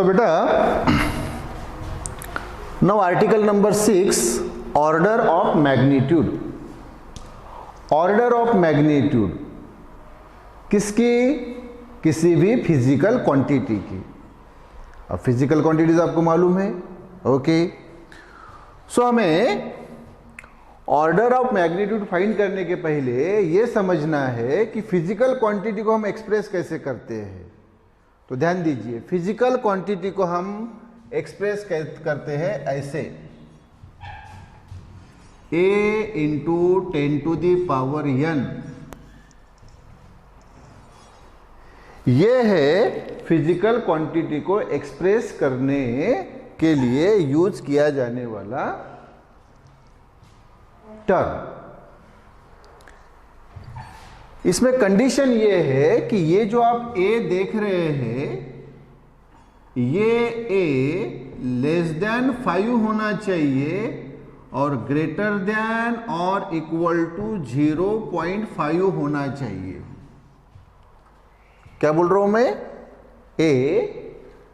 So beta, now article number 6, order of magnitude. Order of magnitude किसकी? किसी भी physical quantity की। अब फिजिकल क्वांटिटीज आपको मालूम है, ओके। सो हमें ऑर्डर ऑफ मैग्नीट्यूड फाइंड करने के पहले ये समझना है कि फिजिकल क्वांटिटी को हम एक्सप्रेस कैसे करते हैं। तो ध्यान दीजिए, फिजिकल क्वांटिटी को हम एक्सप्रेस करते हैं ऐसे, a इंटू 10⁻n। ये है फिजिकल क्वांटिटी को एक्सप्रेस करने के लिए यूज किया जाने वाला टर्म। इसमें कंडीशन ये है कि ये जो आप a देख रहे हैं, ये a लेस देन 5 होना चाहिए और ग्रेटर देन और इक्वल टू 0.5 होना चाहिए। क्या बोल रहा हूं मैं? a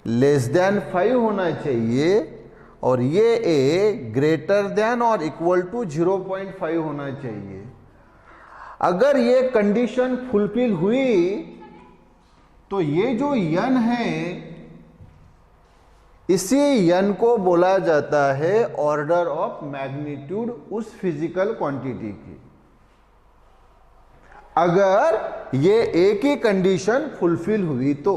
लेस देन 5 होना चाहिए और ये a ग्रेटर देन और इक्वल टू 0.5 होना चाहिए। अगर ये कंडीशन फुलफिल हुई तो ये जो n है, इसी n को बोला जाता है ऑर्डर ऑफ मैग्नीट्यूड उस फिजिकल क्वांटिटी की। अगर ये एक ही कंडीशन फुलफिल हुई तो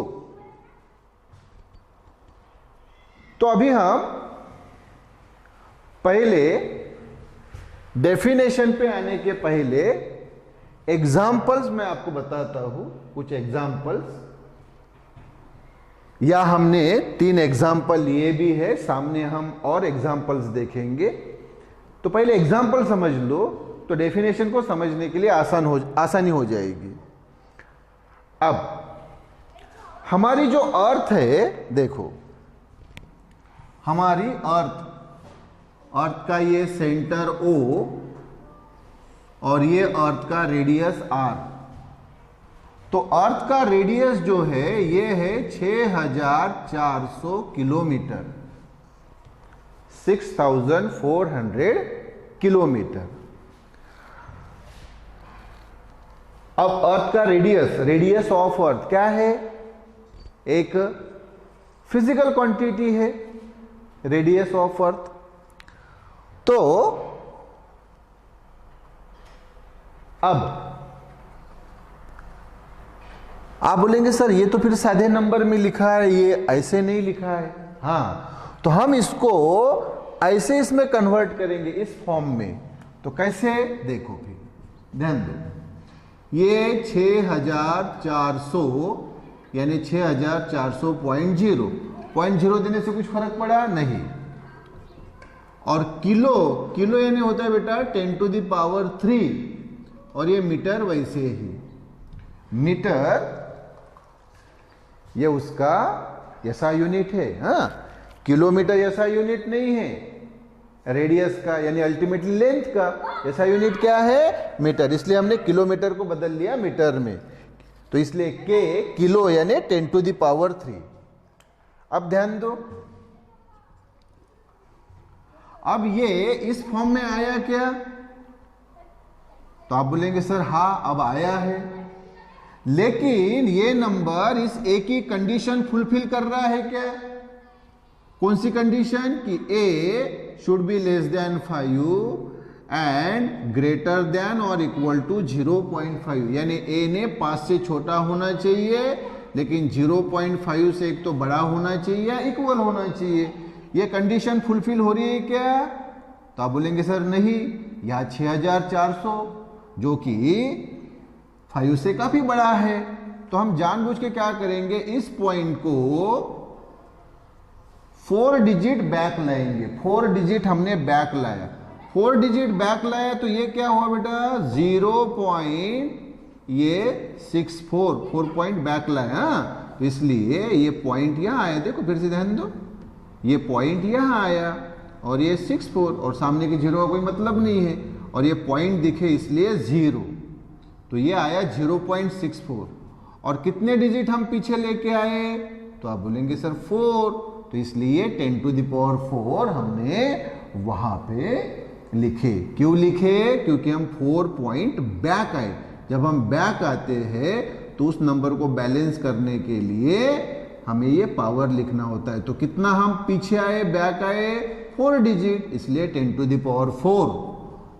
अभी हम पहले डेफिनेशन पे आने के पहले एग्जाम्पल्स मैं आपको बताता हूं, कुछ एग्जाम्पल्स, या हमने 3 एग्जाम्पल लिए भी है, सामने हम और एग्जाम्पल्स देखेंगे। तो पहले एग्जाम्पल समझ लो तो डेफिनेशन को समझने के लिए आसानी हो जाएगी। अब हमारी जो अर्थ है, देखो हमारी अर्थ का ये सेंटर O और ये अर्थ का रेडियस R। तो अर्थ का रेडियस जो है ये है 6400 किलोमीटर, 6400 किलोमीटर। अब अर्थ का रेडियस ऑफ अर्थ क्या है? एक फिजिकल क्वांटिटी है रेडियस ऑफ अर्थ। तो अब आप बोलेंगे सर ये तो फिर सादे नंबर में लिखा है, ये ऐसे नहीं लिखा है। हाँ, तो हम इसको ऐसे इसमें कन्वर्ट करेंगे इस फॉर्म में। तो कैसे? देखो फिर ध्यान दो, ये 6400 यानी 6400.0 देने से कुछ फर्क पड़ा नहीं। और किलो यानी होता है बेटा 10⁻³ और ये मीटर वैसे ही। मीटर ये उसका ऐसा यूनिट है। हाँ, किलोमीटर ऐसा यूनिट नहीं है रेडियस का, यानी अल्टीमेटली लेंथ का ऐसा यूनिट क्या है? मीटर। इसलिए हमने किलोमीटर को बदल लिया मीटर में। तो इसलिए के किलो यानी 10⁻³ अब ध्यान दो, अब ये इस फॉर्म में आया क्या? तो आप बोलेंगे सर हाँ अब आया है, लेकिन ये नंबर इस एक ही कंडीशन फुलफिल कर रहा है क्या? कौन सी कंडीशन? कि a should be less than 5 and greater than और इक्वल टू 0.5, यानी a ने 5 से छोटा होना चाहिए लेकिन 0.5 से एक तो बड़ा होना चाहिए या इक्वल होना चाहिए। ये कंडीशन फुलफिल हो रही है क्या? तो आप बोलेंगे सर नहीं, यह 6400 जो कि 5 से काफी बड़ा है। तो हम जानबूझ के क्या करेंगे, इस पॉइंट को 4 डिजिट बैक लाएंगे। 4 डिजिट हमने बैक लाया, 4 डिजिट बैक लाया तो ये क्या हुआ बेटा? 0.64 4 पॉइंट बैक लाया। तो इसलिए ये पॉइंट यहां आया, देखो फिर से ध्यान दो, ये पॉइंट यहां आया और ये 64 और सामने के 0 का कोई मतलब नहीं है और ये पॉइंट दिखे इसलिए 0, तो ये आया 0.64। और कितने डिजिट हम पीछे लेके आए? तो आप बोलेंगे सर 4, तो इसलिए 10 टू द पावर 4 हमने वहां पे लिखे। क्यों लिखे? क्योंकि हम 4 पॉइंट बैक आए। जब हम बैक आते हैं तो उस नंबर को बैलेंस करने के लिए हमें ये पावर लिखना होता है। तो कितना हम पीछे आए, बैक आए? 4 डिजिट, इसलिए 10 टू द पावर 4।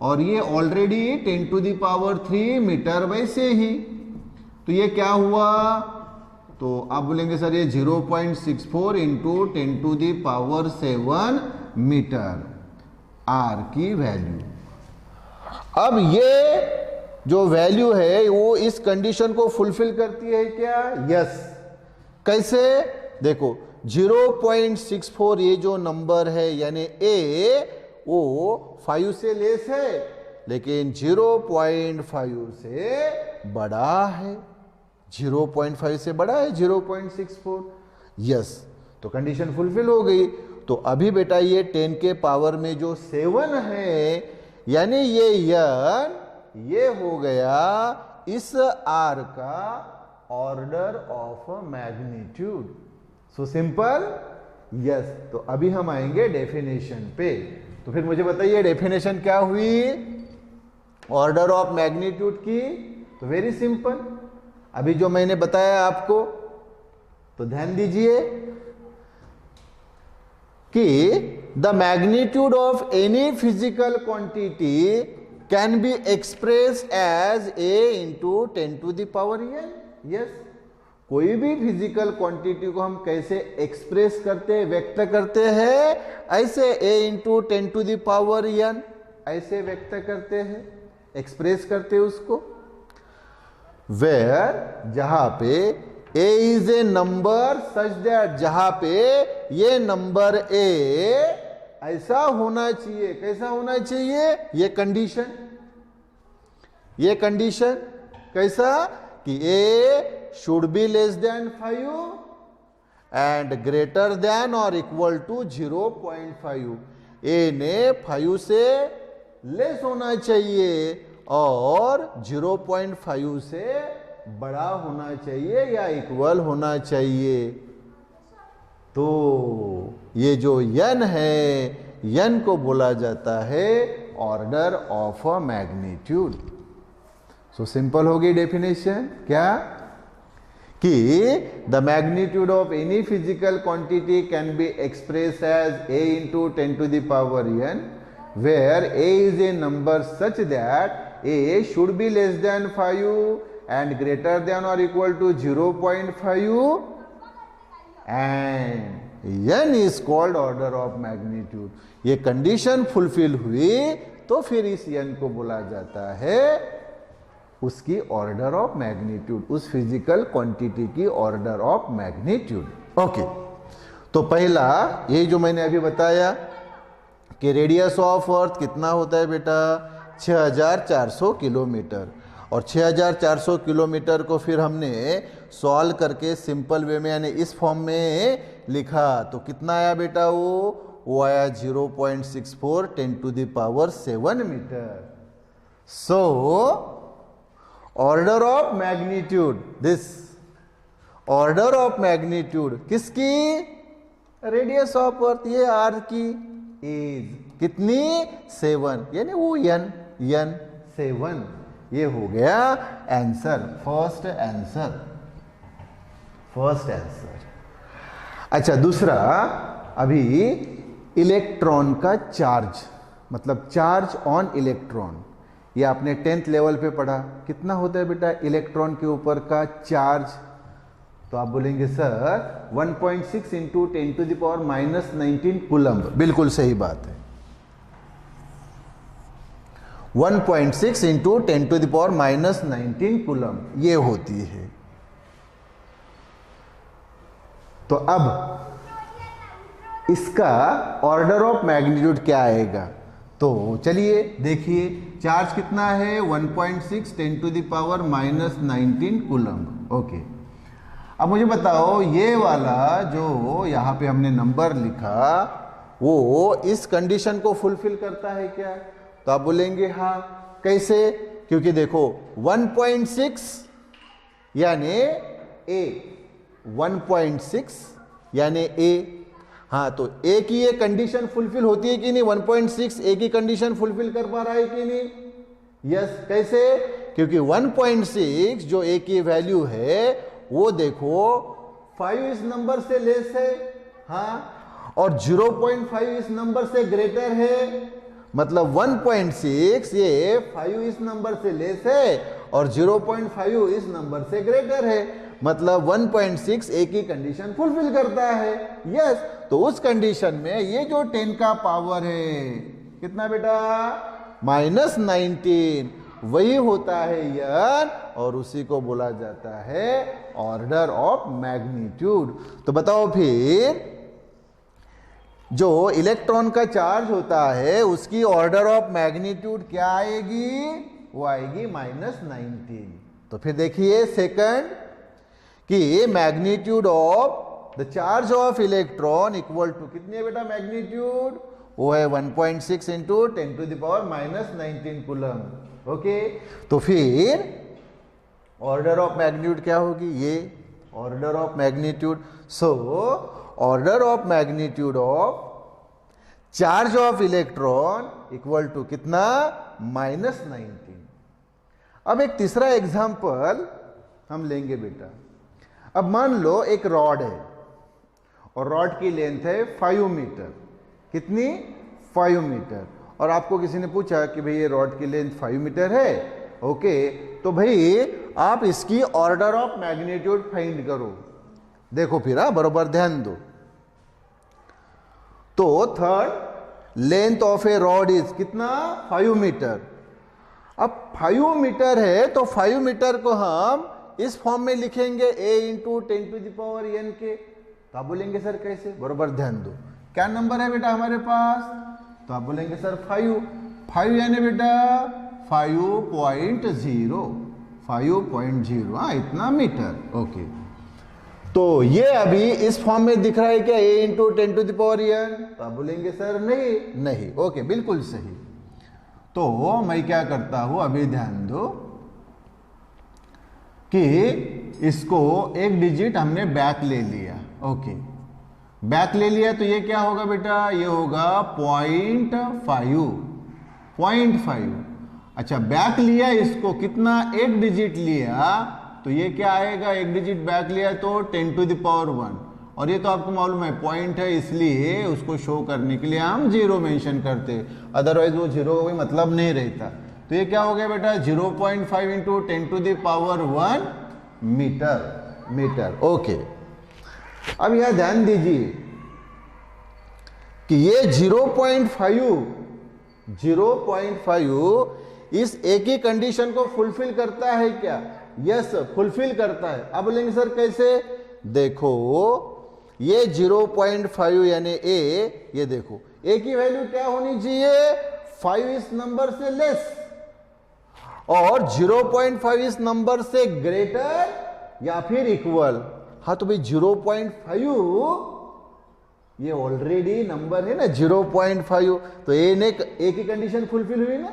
और ये already 10 to the power 3 metre वैसे ही, तो ये क्या हुआ? तो आप बोलेंगे सर ये 0.64 into 10 to the power 7 metre R की वैल्यू। अब ये जो वैल्यू है वो इस कंडीशन को फुलफिल करती है क्या? यस। कैसे? देखो 0.64 ये जो नंबर है यानी ए वो 5 से लेस है, लेकिन 0.5 से बड़ा है। 0.5 से बड़ा है 0.64। यस, तो कंडीशन फुलफिल हो गई। तो अभी बेटा ये 10 के पावर में जो 7 है यानी ये हो गया इस आर का order of magnitude. So simple. Yes, तो अभी हम आएंगे डेफिनेशन पे। तो फिर मुझे बताइए डेफिनेशन क्या हुई ऑर्डर ऑफ मैग्नीट्यूड की? तो वेरी सिंपल, अभी जो मैंने बताया आपको, तो ध्यान दीजिए कि the magnitude of any physical quantity can be expressed as A into 10 to the power n। Yes, कोई भी फिजिकल क्वांटिटी को हम कैसे एक्सप्रेस करते हैं, व्यक्त करते हैं? ऐसे a into 10 to the power n, ऐसे व्यक्त करते हैं, एक्सप्रेस करते हैं उसको। वेयर, जहां पे a is a number such that, जहां पे ये नंबर a ऐसा होना चाहिए। कैसा होना चाहिए? ये कंडीशन कैसा कि a should be less than 5 and greater than और इक्वल टू 0.5। a ने 5 से लेस होना चाहिए और 0.5 से बड़ा होना चाहिए या इक्वल होना चाहिए। तो ये जो n है, n को बोला जाता है order of a magnitude. So simple हो गई डेफिनेशन क्या? कि the magnitude of any physical quantity can be express as a into 10 to the power n, where a is a number such that a should be less than 5 and greater than or equal to 0.5 and n is called order of magnitude। ये condition fulfil हुई तो फिर इस n को बोला जाता है उसकी ऑर्डर ऑफ मैग्नीट्यूड, उस फिजिकल क्वांटिटी की ऑर्डर ऑफ मैग्नीट्यूड। ओके, तो पहला यही जो मैंने अभी बताया कि रेडियस ऑफ अर्थ कितना होता है बेटा? 6400 किलोमीटर। और 6400 किलोमीटर को फिर हमने सॉल्व करके सिंपल वे में यानी इस फॉर्म में लिखा तो कितना आया बेटा? वो आया 0.64 10 to the power 7 metre. So order of magnitude, this order of magnitude किसकी? रेडियस ऑफ अर्थ, ये आर की एज कितनी? 7, यानी वो n 7। ये हो गया आंसर, फर्स्ट आंसर। अच्छा, दूसरा अभी इलेक्ट्रॉन का चार्ज, मतलब चार्ज ऑन इलेक्ट्रॉन, ये आपने 10th लेवल पे पढ़ा। कितना होता है बेटा इलेक्ट्रॉन के ऊपर का चार्ज? तो आप बोलेंगे sir 1.6 into 10 to the power -19 coulomb. बिल्कुल सही बात है, 1.6 into 10 to the power -19 coulomb ये होती है। तो अब इसका ऑर्डर ऑफ मैग्नीट्यूड क्या आएगा? तो चलिए देखिए, चार्ज कितना है? 1.6 10 to the power -19 coulomb. Okay, अब मुझे बताओ ये वाला जो यहाँ पे हमने नंबर लिखा वो इस कंडीशन को फुलफिल करता है क्या? तो आप बोलेंगे हाँ। कैसे? क्योंकि देखो 1.6 यानी a 1.6 यानी ए। हाँ, तो ए की ये कंडीशन फुलफिल होती है कि नहीं? 1.6 ए की कंडीशन फुलफिल कर पा रहा है कि नहीं? यस। कैसे? क्योंकि 1.6 जो ए की वैल्यू है वो देखो 5 इस नंबर से लेस है, हाँ, और 0.5 इस नंबर से ग्रेटर है। मतलब 1.6 ये 5 इस नंबर से लेस है और 0.5 इस नंबर से ग्रेटर है। मतलब 1.6 ए की कंडीशन फुलफिल करता है। यस। तो उस कंडीशन में ये जो 10 का पावर है कितना बेटा? -19, वही होता है यन, और उसी को बोला जाता है ऑर्डर ऑफ मैग्नीट्यूड। तो बताओ फिर जो इलेक्ट्रॉन का चार्ज होता है उसकी ऑर्डर ऑफ मैग्नीट्यूड क्या आएगी? वो आएगी -19। तो फिर देखिए सेकंड कि magnitude of the charge of electron equal to कितनी है बेटा मैग्नीट्यूड? वो है 1.6 इंटू 10⁻⁻⁹ कूलम। ओके, तो फिर ऑर्डर ऑफ मैग्नीट्यूड क्या होगी? ये order of magnitude. So order of magnitude of charge of electron equal to कितना? -19। अब एक तीसरा एग्जांपल हम लेंगे बेटा। अब मान लो एक रॉड है और रॉड की लेंथ है 5 मीटर। कितनी? 5 मीटर। और आपको किसी ने पूछा कि भाई ये रॉड की लेंथ 5 मीटर है। ओके, तो भाई आप इसकी ऑर्डर ऑफ मैग्नीट्यूड फाइंड करो। देखो फिर, बरोबर ध्यान दो। तो third length of a rod is कितना? 5 मीटर। अब 5 मीटर है तो 5 मीटर को हम इस फॉर्म में लिखेंगे a इंटू 10⁻n के। तो आप बोलेंगे सर कैसे? बरोबर ध्यान दो। क्या नंबर है बेटा हमारे पास? तो आप बोलेंगे सर 5 यानी बेटा 5.0, हाँ, इतना मीटर। ओके, तो ये अभी इस फॉर्म में दिख रहा है क्या? a into 10⁻n। तो आप बोलेंगे सर नहीं। ओके, बिल्कुल सही। तो मैं क्या करता हूं, अभी ध्यान दो कि इसको एक डिजिट हमने बैक ले लिया। ओके, बैक ले लिया तो ये क्या होगा बेटा? ये होगा 0.5। अच्छा, बैक लिया इसको कितना? एक डिजिट लिया तो ये क्या आएगा? एक डिजिट बैक लिया तो 10⁻1। और ये तो आपको मालूम है पॉइंट है, इसलिए उसको शो करने के लिए हम 0 मेंशन करते, अदरवाइज वो 0 कोई मतलब नहीं रहता। तो ये क्या हो गया बेटा? 0.5 इंटू 10⁻1 मीटर। ओके, अब यह ध्यान दीजिए कि ये 0.5 इस एक ही कंडीशन को फुलफिल करता है क्या? यस, फुलफिल करता है। अब बोलेंगे सर कैसे? देखो ये 0.5 यानी ए, ये देखो ए की वैल्यू क्या होनी चाहिए? 5 इस नंबर से लेस और 0.5 इस नंबर से ग्रेटर या फिर इक्वल। हाँ, तो भाई 0.5 ये ऑलरेडी नंबर है ना 0.5, तो ए की कंडीशन फुलफिल हुई ना।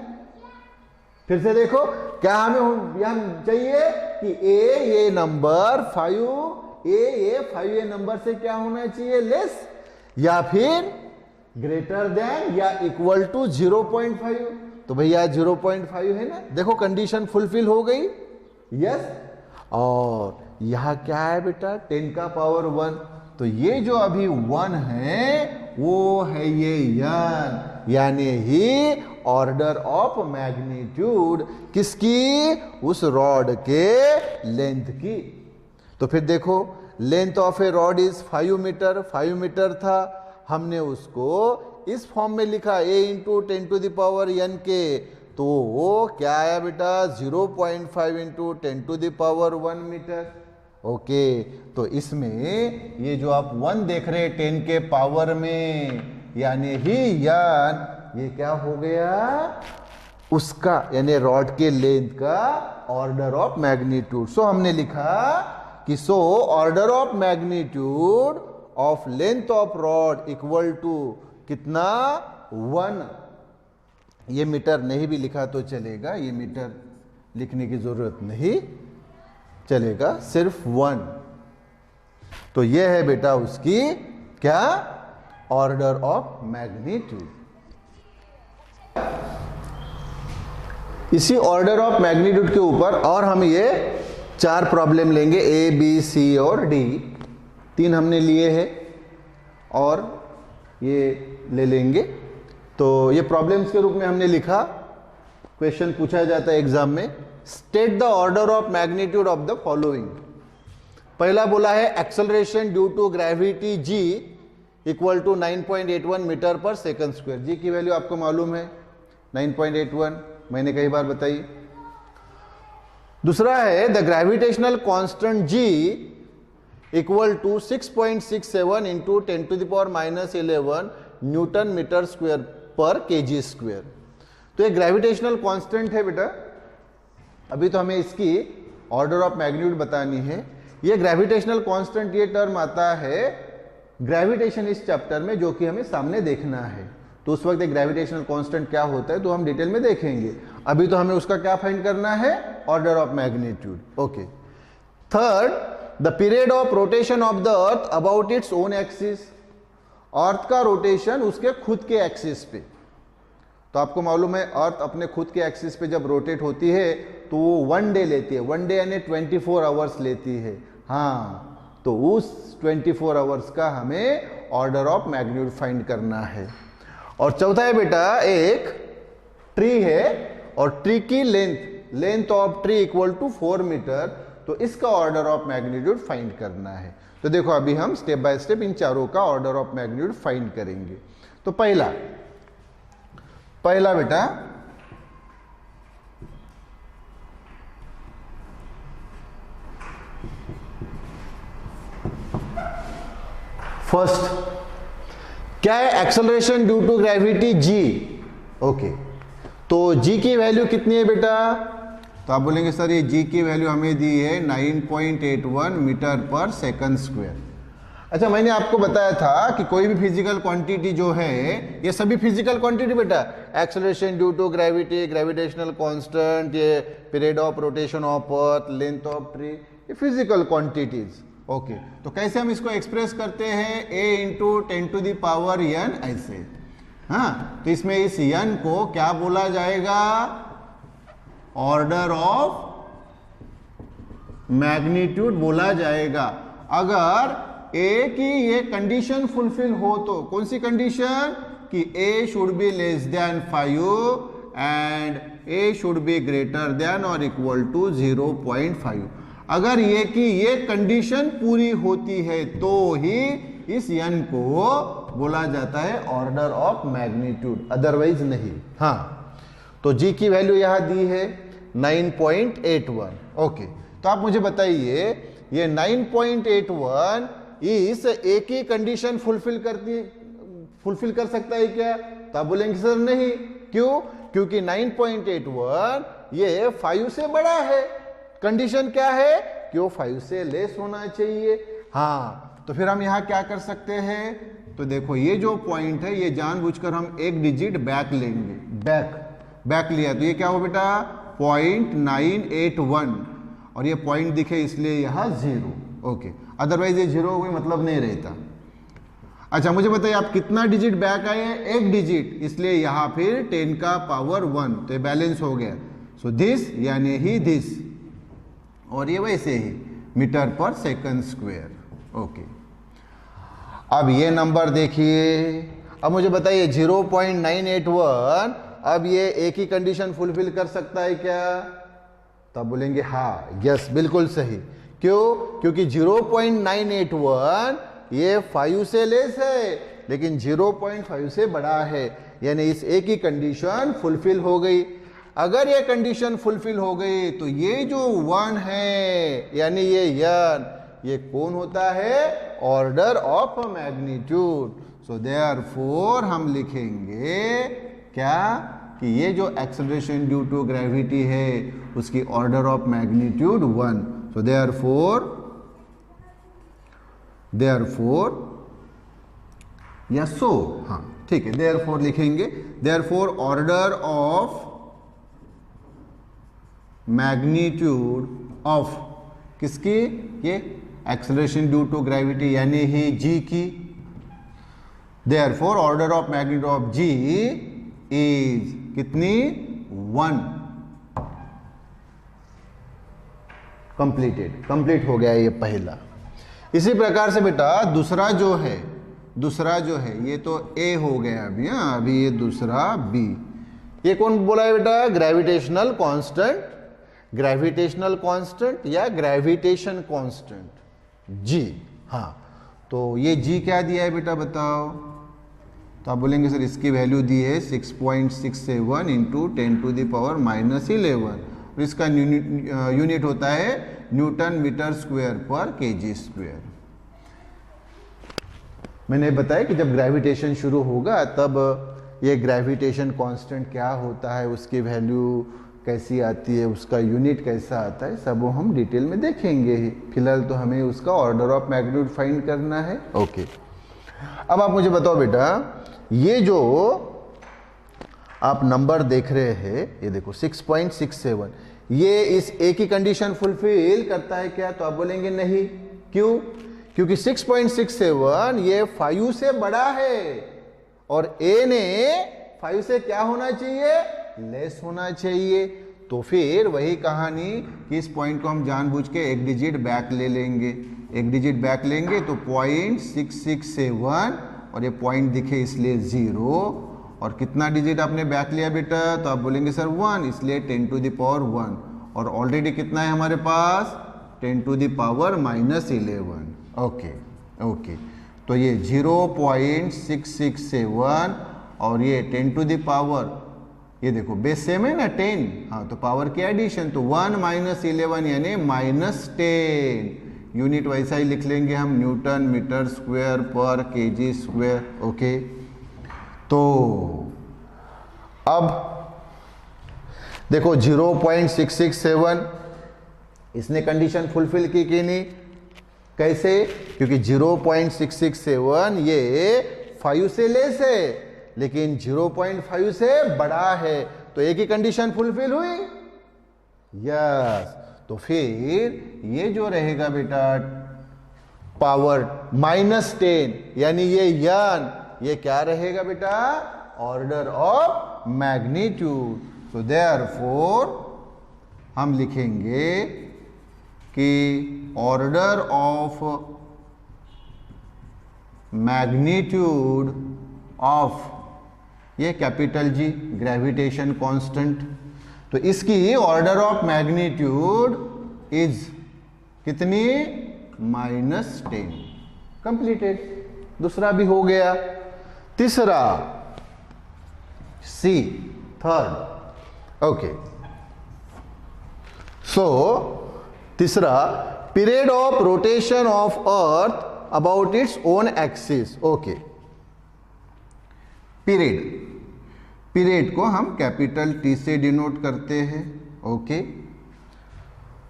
फिर से देखो, क्या हमें यहां चाहिए कि ये नंबर 5 नंबर से क्या होना चाहिए? लेस या फिर ग्रेटर देन या इक्वल टू 0.5। तो भैया 0.5 है ना, देखो कंडीशन फुलफिल हो गई। यस, और यहां क्या है बेटा? 10 का पावर 1। तो ये जो अभी 1 है वो है ये यन, यानी ही ऑर्डर ऑफ मैग्नीट्यूड किसकी? उस रॉड के लेंथ की। तो फिर देखो, length of a rod is 5 metre था, हमने उसको इस फॉर्म में लिखा a इंटू 10⁻n के। तो वो क्या आया बेटा? 0.5 इंटू 10⁻1 मीटर। ओके, तो इसमें ये जो आप 1 देख रहे हैं 10 के पावर में, यानी ही यान ये क्या हो गया? उसका यानी रॉड के लेंथ का ऑर्डर ऑफ मैग्नीट्यूड। सो हमने लिखा कि so order of magnitude of length of rod equal to कितना? 1। ये मीटर नहीं भी लिखा तो चलेगा, ये मीटर लिखने की जरूरत नहीं, चलेगा सिर्फ 1। तो ये है बेटा उसकी क्या, ऑर्डर ऑफ मैग्नीट्यूड। इसी ऑर्डर ऑफ मैग्नीट्यूड के ऊपर और हम ये 4 प्रॉब्लम लेंगे, ए बी सी और डी, 3 हमने लिए हैं और ये ले लेंगे। तो ये प्रॉब्लम्स के रूप में हमने लिखा, क्वेश्चन पूछा जाता है एग्जाम में, state the order of magnitude of the following. पहला बोला है acceleration due to gravity G equal to 9.81 metre पर सेकंड स्क्वायर। जी की वैल्यू आपको मालूम है 9.81, मैंने कई बार बताई। दूसरा है the gravitational constant G equal to 6.67 into 10⁻⁻11 newton metre square per KG square. तो ये ग्रेविटेशनल कांस्टेंट है बेटा, अभी तो हमें इसकी ऑर्डर ऑफ मैग्नीट्यूड बतानी है। ये ग्रेविटेशनल कांस्टेंट, ये टर्म आता है ग्रेविटेशन इस चैप्टर में, जो कि हमें सामने देखना है। तो उस वक्त ग्रेविटेशनल कांस्टेंट क्या होता है तो हम डिटेल में देखेंगे, अभी तो हमें उसका क्या फाइंड करना है, order of magnitude. Okay. Third, the period of rotation of the earth about its own axis. Earth का रोटेशन उसके खुद के एक्सिस पे। तो आपको मालूम है अर्थ अपने खुद के एक्सिस पे जब रोटेट होती है तो वो 1 डे लेती है, 1 डे यानी 24 आवर्स लेती है। हाँ, तो उस 24 आवर्स का हमें ऑर्डर ऑफ मैग्नीट्यूड फाइंड करना है। और चौथा है बेटा, एक ट्री है और ट्री की length of tree equal to 4 metre, तो इसका ऑर्डर ऑफ मैग्नीट्यूड फाइंड करना है। तो देखो अभी हम स्टेप बाय स्टेप इन चारों का ऑर्डर ऑफ मैग्नीट्यूड फाइंड करेंगे। तो पहला बेटा, फर्स्ट क्या है, acceleration due to gravity G. Okay, तो जी की वैल्यू कितनी है बेटा, तो आप बोलेंगे सर ये जी की वैल्यू हमें दी है 9.81 मीटर पर सेकंड स्क्वायर। अच्छा, मैंने आपको बताया था कि कोई भी फिजिकल क्वांटिटी जो है, ये सभी फिजिकल क्वांटिटी बेटा, acceleration due to gravity, gravitational constant, ये period of rotation of earth, length of tree, ये फिजिकल क्वांटिटीज। ओके, तो कैसे हम इसको एक्सप्रेस करते हैं, a इंटू 10⁻n ऐसे। हाँ, तो इसमें इस n को क्या बोला जाएगा, ऑर्डर ऑफ मैग्नीट्यूड बोला जाएगा। अगर a की ये कंडीशन फुलफिल हो तो, कौन सी कंडीशन, कि a should be less than 5 and a should be greater than और इक्वल टू 0.5। अगर ये की ये कंडीशन पूरी होती है तो ही इस n को बोला जाता है ऑर्डर ऑफ मैग्नीट्यूड, अदरवाइज नहीं। हाँ, तो g की वैल्यू यहां दी है 9.81। ओके, तो आप मुझे बताइए ये 9.81 इस एक ही कंडीशन फुलफिल कर सकता है क्या, तो आप बोलेंगे सर नहीं। क्यों, क्योंकि 9.81 ये 5 से बड़ा है। कंडीशन क्या है कि वो 5 से लेस होना चाहिए। हाँ, तो फिर हम यहां क्या कर सकते हैं, तो देखो ये जो पॉइंट है ये जानबूझकर हम एक डिजिट बैक लेंगे, बैक लिया तो ये क्या हो बेटा 0.981, और ये पॉइंट दिखे इसलिए यहां 0। ओके, अदरवाइज ये 0 कोई मतलब नहीं रहता। अच्छा, मुझे बताइए आप कितना डिजिट बैक आए हैं, एक डिजिट, इसलिए यहां फिर 10⁻1, तो ये बैलेंस हो गया। सो दिस यानी ही दिस, और ये वैसे ही मीटर पर सेकंड स्क्वायर। ओके, अब ये नंबर देखिए, अब मुझे बताइए 0.981, अब ये एक ही कंडीशन फुलफिल कर सकता है क्या, तो आप बोलेंगे हाँ, यस, बिल्कुल सही। क्यों, क्योंकि 0.981 ये 5 से लेस है लेकिन 0.5 से बड़ा है, यानी इस एक ही कंडीशन फुलफिल हो गई। अगर ये कंडीशन फुलफिल हो गई तो ये जो 1 है यानी ये कौन होता है, order of magnitude. So therefore हम लिखेंगे क्या, कि ये जो एक्सेलरेशन ड्यू टू ग्रेविटी है उसकी order of magnitude 1। So therefore या सो, हाँ ठीक है, देयरफॉर लिखेंगे। Therefore order of magnitude of किसकी, ये एक्सेलरेशन ड्यू टू ग्रेविटी यानी ही जी की। Therefore order of magnitude of ji is कितनी 1। कंप्लीट हो गया ये पहला। इसी प्रकार से बेटा दूसरा जो है ये तो ए हो गया अभी। हाँ, अभी ये दूसरा बी। ये कौन बोला है बेटा? ग्रेविटेशनल कांस्टेंट या ग्रेविटेशन कांस्टेंट जी। हाँ, तो ये जी क्या दिया है बेटा बताओ? तो आप बोलेंगे सर इसकी वैल्यू दी है 6.67 इंटू 10⁻⁻11 और इसका यूनिट होता है Newton metre square per KG square. मैंने बताया कि जब ग्रेविटेशन शुरू होगा तब ये ग्रेविटेशन कांस्टेंट क्या होता है, उसकी वैल्यू कैसी आती है, उसका यूनिट कैसा आता है, सब वो हम डिटेल में देखेंगे ही। फिलहाल तो हमें उसका ऑर्डर ऑफ मैग्नीट्यूड फाइंड करना है। ओके, अब आप मुझे बताओ बेटा, ये जो आप नंबर देख रहे हैं, ये देखो 6.67, ये इस ए की कंडीशन फुलफिल करता है क्या? तो आप बोलेंगे नहीं। क्यों? क्योंकि 6.67 ये 5 से बड़ा है और ए ने 5 से क्या होना चाहिए? लेस होना चाहिए। तो फिर वही कहानी कि इस पॉइंट को हम जानबूझ के एक डिजिट बैक ले लेंगे। एक डिजिट बैक लेंगे तो 0.667 और ये पॉइंट दिखे इसलिए 0। और कितना डिजिट आपने बैक लिया बेटा? तो आप बोलेंगे सर 1, इसलिए 10⁻1। और ऑलरेडी कितना है हमारे पास? 10⁻⁻11। ओके, तो ये 0.667 और ये 10⁻, ये देखो बेस सेम है ना 10। हाँ, तो पावर की एडिशन, तो 1 - 11 यानी -10। यूनिट वैसा ही लिख लेंगे हम, Newton metre square per KG square. Okay, तो अब देखो 0.667 इसने कंडीशन फुलफिल की कि नहीं? कैसे? क्योंकि 0.667 ये 5 से लेस है लेकिन 0.5 से बड़ा है, तो एक ही कंडीशन फुलफिल हुई। यस, तो फिर ये जो रहेगा बेटा पावर -10 यानी ये क्या रहेगा बेटा? Order of magnitude. So therefore हम लिखेंगे कि ऑर्डर ऑफ मैग्नीट्यूड ऑफ ये कैपिटल जी ग्रेविटेशन कांस्टेंट, तो इसकी ऑर्डर ऑफ मैग्नीट्यूड इज कितनी? -10। कंप्लीटेड। दूसरा भी हो गया। तीसरा सी, थर्ड। ओके, सो तीसरा, period of rotation of earth about its own axis. Okay, period को हम कैपिटल टी से डिनोट करते हैं। ओके,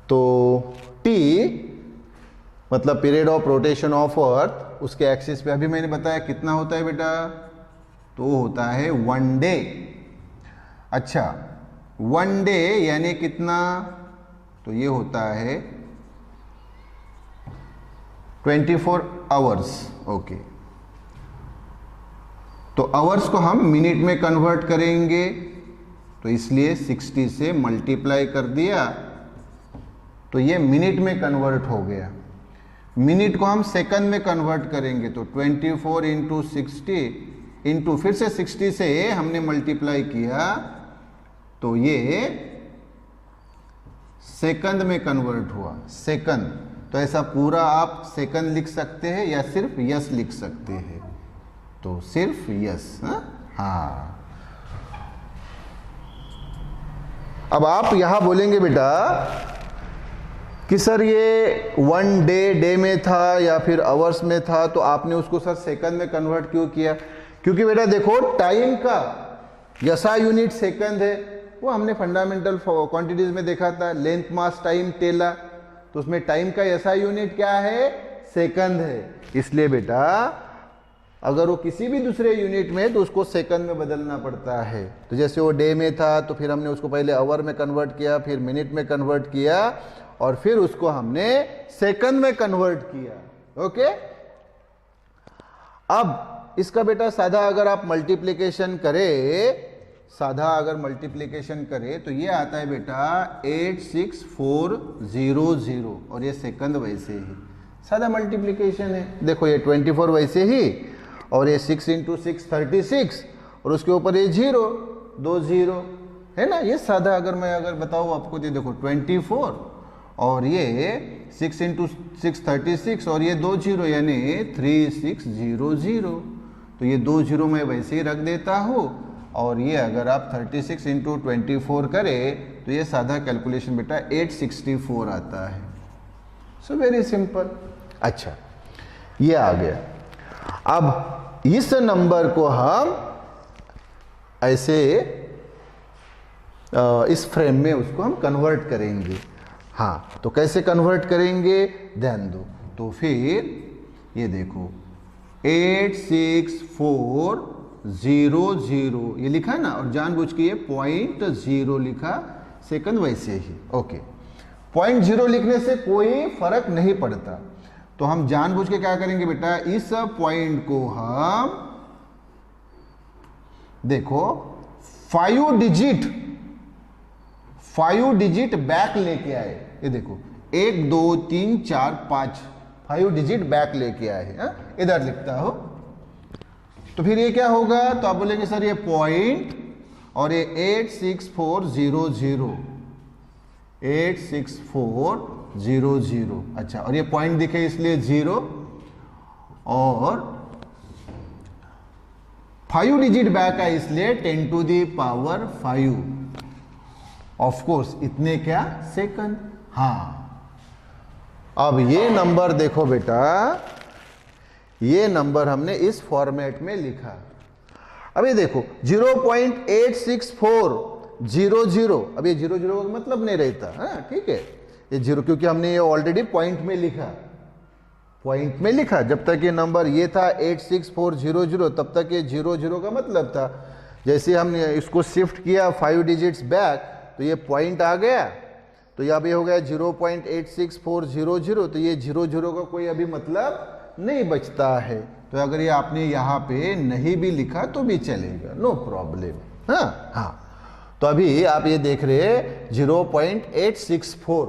तो टी मतलब पीरियड ऑफ रोटेशन ऑफ अर्थ, उसके एक्सिस पे अभी मैंने बताया कितना होता है बेटा? तो होता है 1 डे। अच्छा, 1 डे यानी कितना? तो ये होता है 24 आवर्स। ओके, तो आवर्स को हम मिनट में कन्वर्ट करेंगे, तो इसलिए 60 से मल्टीप्लाई कर दिया तो ये मिनट में कन्वर्ट हो गया। मिनट को हम सेकंड में कन्वर्ट करेंगे तो 24 इंटू 60 इंटू फिर से 60 से हमने मल्टीप्लाई किया तो ये सेकंड में कन्वर्ट हुआ। सेकंड, तो ऐसा पूरा आप सेकंड लिख सकते हैं या सिर्फ यस लिख सकते हैं? तो सिर्फ यस। हाँ, अब आप यहां बोलेंगे बेटा कि सर ये 1 डे में था या फिर आवर्स में था, तो आपने उसको सर सेकंड में कन्वर्ट क्यों किया? क्योंकि बेटा देखो टाइम का एसआई यूनिट सेकंड है, वो हमने फंडामेंटल क्वांटिटीज में देखा था, लेंथ मास टाइम टेला, तो उसमें टाइम का एसआई यूनिट क्या है? सेकंड है। इसलिए बेटा अगर वो किसी भी दूसरे यूनिट में है तो उसको सेकंड में बदलना पड़ता है। तो जैसे वो डे में था तो फिर हमने उसको पहले आवर में कन्वर्ट किया, फिर मिनट में कन्वर्ट किया और फिर उसको हमने सेकंड में कन्वर्ट किया। ओके, अब इसका बेटा साधा अगर आप मल्टीप्लिकेशन करें, साधा अगर मल्टीप्लिकेशन करें तो ये आता है बेटा 86400 और ये सेकंड वैसे ही सादा मल्टीप्लिकेशन है। देखो ये 24 वैसे ही और ये 6 × 6 36 और उसके ऊपर ये 0 2 0 है ना। ये सादा अगर बताऊँ आपको तो देखो 24 और ये 6 × 6 36 और ये 2 0 यानी 3600। तो ये 2 0 मैं वैसे ही रख देता हूँ और ये अगर आप 36 × 24 करें तो ये सादा कैलकुलेशन बेटा 864 आता है। So very simple. अच्छा, ये आ गया। अब इस नंबर को हम ऐसे इस फ्रेम में उसको हम कन्वर्ट करेंगे। हाँ, तो कैसे कन्वर्ट करेंगे ध्यान दो। तो फिर ये देखो 86400 ये लिखा है ना और जानबूझ के ये 0.0 लिखा, सेकंड वैसे ही। ओके, 0.0 लिखने से कोई फर्क नहीं पड़ता। तो हम जानबूझ के क्या करेंगे बेटा, इस पॉइंट को हम देखो 5 डिजिट बैक लेके आए। ये देखो 1 2 3 4 5 डिजिट बैक लेके आए हैं। इधर लिखता हो तो फिर ये क्या होगा, तो आप बोलेंगे सर ये पॉइंट और ये 86400 86400। अच्छा, और ये पॉइंट दिखे इसलिए 0 और 5 डिजिट बैक है इसलिए 10⁵ ऑफ कोर्स इतने क्या सेकंड। हाँ, अब ये नंबर देखो बेटा, ये नंबर हमने इस फॉर्मेट में लिखा। अब ये देखो 0.86400, अब ये 0 0 का मतलब नहीं रहता है, ठीक है। ये 0 क्योंकि हमने ये ऑलरेडी पॉइंट में लिखा, जब तक ये नंबर ये था 86400 तब तक ये 0 0 का मतलब था। जैसे हमने इसको शिफ्ट किया 5 डिजिट्स बैक तो ये पॉइंट आ गया, तो ये अभी हो गया 0.86400। तो ये 0 0 का कोई अभी मतलब नहीं बचता है। तो अगर ये आपने यहाँ पे नहीं भी लिखा तो भी चलेगा, नो प्रॉब्लम। हाँ, तो अभी आप ये देख रहे हैं 0.864,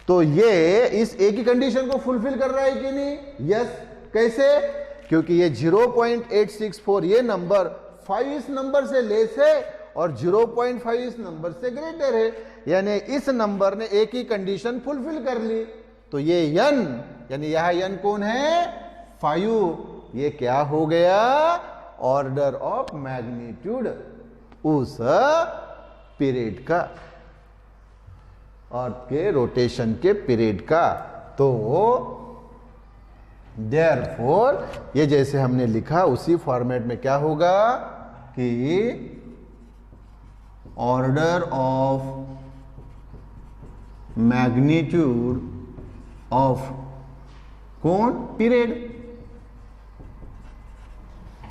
तो ये इस एक ही कंडीशन को फुलफिल कर रहा है कि नहीं? यस। कैसे? क्योंकि ये 0.864 ये नंबर 5 इस नंबर से लेस है और 0.5 इस नंबर से ग्रेटर है, यानी इस नंबर ने एक ही कंडीशन फुलफिल कर ली। तो ये n यानी यह n कौन है? 5। ये क्या हो गया? ऑर्डर ऑफ मैग्नीट्यूड उस पीरियड का, अर्थ के रोटेशन के पीरियड का। तो देयरफॉर ये जैसे हमने लिखा उसी फॉर्मेट में क्या होगा कि ऑर्डर ऑफ मैग्नीट्यूड ऑफ कौन? पीरियड।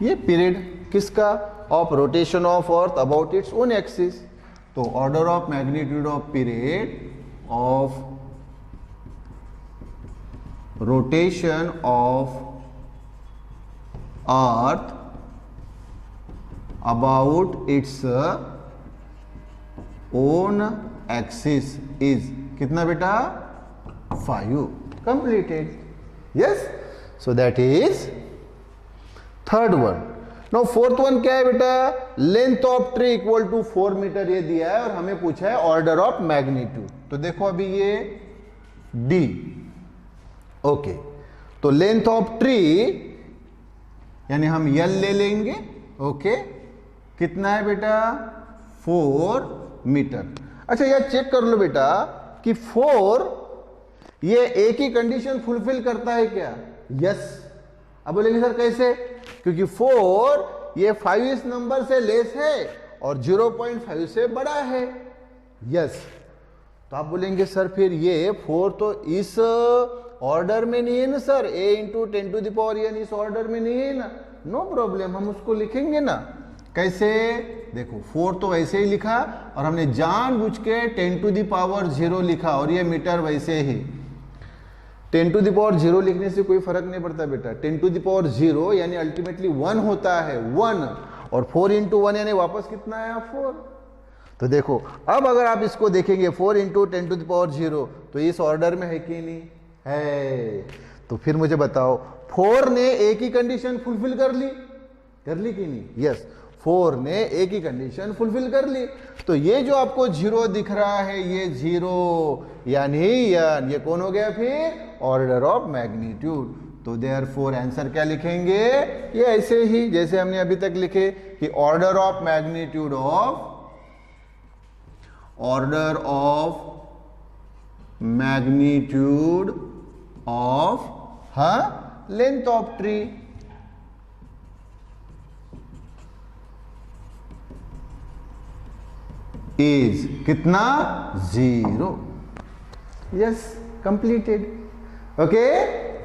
ये पीरियड किसका? Of rotation of earth about its own axis. तो order of magnitude of period of rotation of earth about its own axis is कितना बेटा? 5। Completed. Yes, so that is third one. No fourth one क्या है बेटा? Length of tree equal to 4 metre ये दिया है और हमें पूछा है ऑर्डर ऑफ मैग्नीट्यूड। तो देखो अभी ये डी, ओके, तो लेंथ ऑफ ट्री यानी हम यल ले लेंगे। ओके, कितना है बेटा? 4 मीटर। अच्छा, यह चेक कर लो बेटा कि 4 ये एक ही कंडीशन फुलफिल करता है क्या? यस। अब बोलेंगे सर कैसे? क्योंकि 4 ये 5 इस नंबर से लेस है और 0.5 से बड़ा है। यस। तो आप बोलेंगे सर फिर ये 4 तो इस ऑर्डर में नहीं है ना सर, a × 10⁻n इस ऑर्डर में नहीं है ना? नो प्रॉब्लम, हम उसको लिखेंगे ना। कैसे? देखो 4 तो वैसे ही लिखा और हमने जानबूझ के 10 टू द पावर 0 लिखा और ये मीटर वैसे ही। 10 टू द पावर 0 लिखने से कोई फर्क नहीं पड़ता बेटा। 10 टू द पावर 0 यानी अल्टीमेटली 1 होता है, 1, और 4 इंटू 1 यानी वापस कितना आया? 4। तो देखो अब अगर आप इसको देखेंगे 4 इंटू 10 टू द पावर 0 तो इस ऑर्डर में है कि नहीं है? तो फिर मुझे बताओ 4 ने एक ही कंडीशन फुलफिल कर ली कि नहीं? यस, 4 ने एक ही कंडीशन फुलफिल कर ली। तो ये जो आपको 0 दिख रहा है ये 0 यानी ये कौन हो गया फिर? Order of magnitude. तो देयरफॉर आंसर क्या लिखेंगे? ये ऐसे ही जैसे हमने अभी तक लिखे कि order of magnitude of length of tree is कितना? 0। Yes, completed. ओके,